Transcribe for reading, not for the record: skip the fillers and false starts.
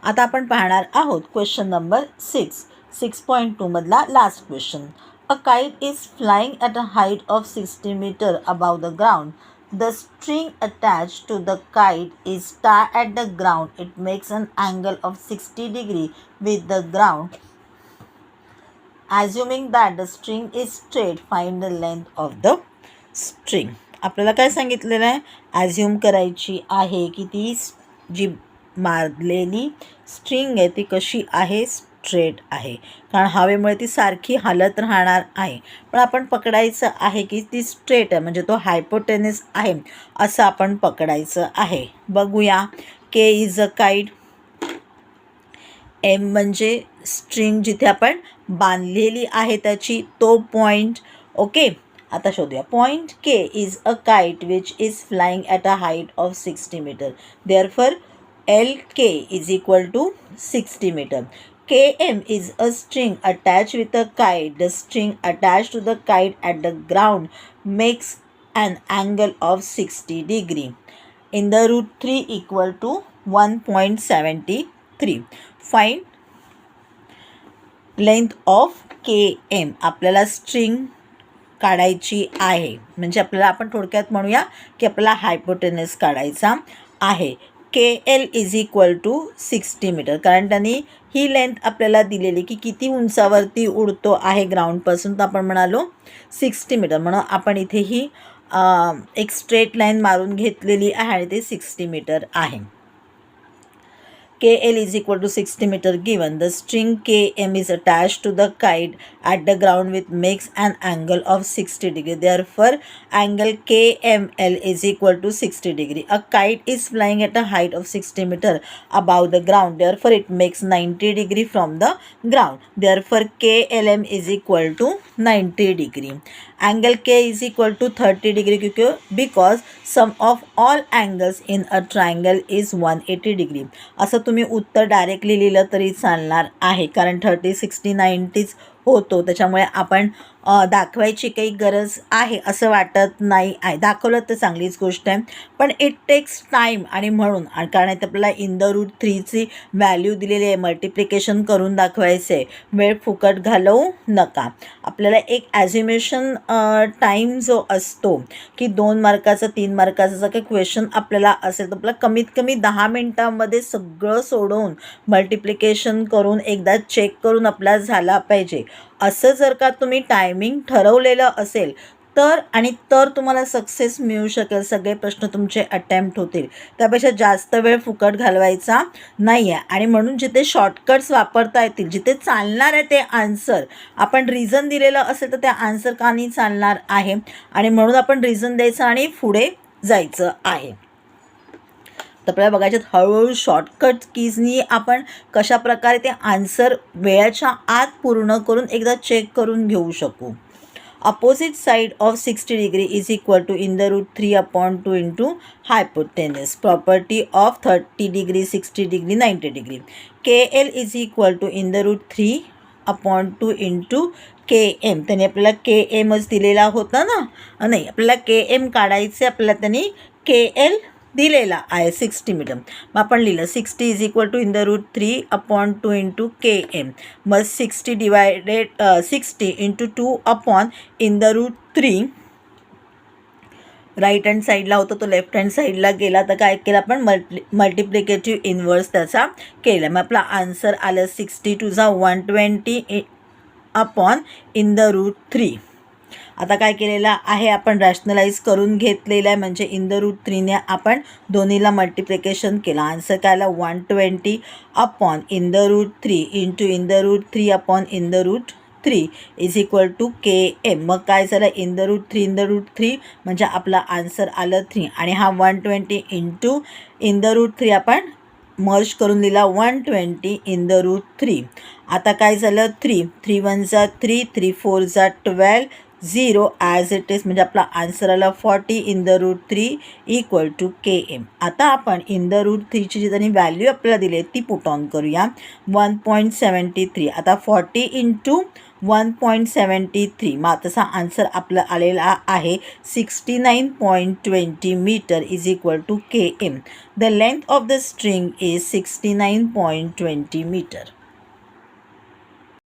आता आपण पाहणार आहोत क्वेश्चन नंबर 6.2 मधला last question. A kite is flying at a height of 60 metre above the ground. The string attached to the kite is tied at the ground. It makes an angle of 60 degree with the ground. Assuming that the string is straight, find the length of the string. आपल्याला काय सांगितलेलं आहे? Assume करायची आहे की ती जी मारलेली string आहे ती कशी आहे, स्ट्रेट आहे, कारण हवेमुळे ती सारखी हालत राहणार आहे. पण आपण पकडायचं आहे की ती स्ट्रेट आहे, म्हणजे तो हायपोटेनस आहे असं आपण पकडायचं आहे. बघूया. के इज अ काइट. एम म्हणजे स्ट्रिंग जिथे आपण बांधलेली आहे त्याची तो पॉईंट. ओके, आता शोधूया. Point K is a kite which is flying at a height of 60 metre. Therefore LK is equal to 60 meter. KM is a string attached with a kite. The string attached to the kite at the ground makes an angle of 60 degree. In the root 3 equal to 1.73. Find length of KM. आपल्याला string काढायची आहे, म्हणजे आपल्याला आपण थोडक्यात म्हणूया की आपल्याला हायपोटेनस काढायचा आहे. KL is equal to 60 metre, कारण त्यांनी ही लेंथ आपल्याला दिलेली की किती उंचावरती उडतो आहे ग्राउंडपासून, तर आपण म्हणालो 60 मीटर. म्हणून आपण इथे ही एक स्ट्रेट लाईन मारून घेतलेली आहे आणि ते 60 मीटर आहे. KL is equal to 60 meter given. The string KM is attached to the kite at the ground which makes an angle of 60 degree. Therefore, angle KML is equal to 60 degree. A kite is flying at a height of 60 meter above the ground. Therefore, it makes 90 degree from the ground. Therefore, KLM is equal to 90 degree. Angle K is equal to 30 degree because sum of all angles in a triangle is 180 degree. असं तुम्ही उत्तर directly लिहिलं तरी चालणार आहे, कारण 30, 60, 90 होतो, त्याच्यामुळे आपण दाखवायची काही गरज आहे असं वाटत नाही आहे. दाखवलं तर चांगलीच गोष्ट आहे, पण इट टेक्स टाईम, आणि म्हणून कारण इथे आपल्याला इन द रूट 3ची व्हॅल्यू दिलेली आहे, मल्टिप्लिकेशन करून दाखवायचं आहे. वेळ फुकट घालवू नका. आपल्याला एक ॲज्युमेशन टाईम जो असतो की 2 मार्काचा 3 मार्काचा जर काही क्वेश्चन आपल्याला असेल तर आपल्याला कमीत कमी 10 मिनटामध्ये सगळं सोडवून मल्टिप्लिकेशन करून एकदा चेक करून आपल्याला झाला पाहिजे. असं जर का तुम्ही टायमिंग ठरवलेलं असेल तर तुम्हाला सक्सेस मिळू शकेल, सगळे प्रश्न तुमचे अटेम्प्ट होतील. त्यापेक्षा जास्त वेळ फुकट घालवायचा नाही आहे, आणि म्हणून जिथे शॉर्टकट्स वापरता येतील, जिथे चालणार आहे ते आन्सर, आपण रिझन दिलेलं असेल तर त्या आन्सर का नाही चालणार आहे, आणि म्हणून आपण रिझन द्यायचं आणि पुढे जायचं आहे. तर आपल्याला बघायच्यात हळूहळू शॉर्टकट कीजनी आपण कशाप्रकारे ते आन्सर वेळेच्या आत पूर्ण करून एकदा चेक करून घेऊ शकू. Opposite side of 60 degree is equal to in the root 3/2 into hypotenuse. Property of 30 degree, 60 degree, 90 degree. KL is equal to in the root 3/2 into KM. त्याने आपल्याला KMच दिलेला होता ना, नाही आपल्याला KM काढायचे, आपल्याला त्यांनी KL दिलेला आहे 60 मीटर. मग आपण लिहिलं 60 is equal to in the root 3/2 into KM. मग 60 into 2 upon in the root 3. Right hand साईडला होता तो लेफ्ट हँड साईडला गेला, तर काय केलं आपण मल्टिप्लिकेटिव्ह इन्व्हर्स त्याचा केला. मग आपला आन्सर आलं 60 two 120 upon in the root 3. आता काय केलेलं आहे, आपण रॅशनलाइज करून घेतलेलं आहे, म्हणजे इन द रूट 3ने आपण दोन्हीला मल्टिप्लिकेशन केलं. आन्सर काय आला 120 upon in the root 3 into in the root 3 upon in the root 3 is equal to KM. मग काय झालं, इन द रूट 3 म्हणजे आपला आन्सर आलं 3, आणि हा 120 इंटू इन द रूट 3 आपण मर्ज करून लिहिला 120 इन द रूट 3. आता काय झालं 3 1 जा 3, 3 4 जा 12, 0 ॲज इट इज, म्हणजे आपला आन्सर आला 40 in the root 3 equal to KM. आता आपण इन द रूट 3ची जी त्यांनी व्हॅल्यू आपल्याला दिली आहे ती पुट ऑन करूया. 1.73. आता 40 इंटू 1.73, मग तसा आन्सर आपला आलेला आहे 69.20 metre is equal to KM. The length of the string is 69.20 metre.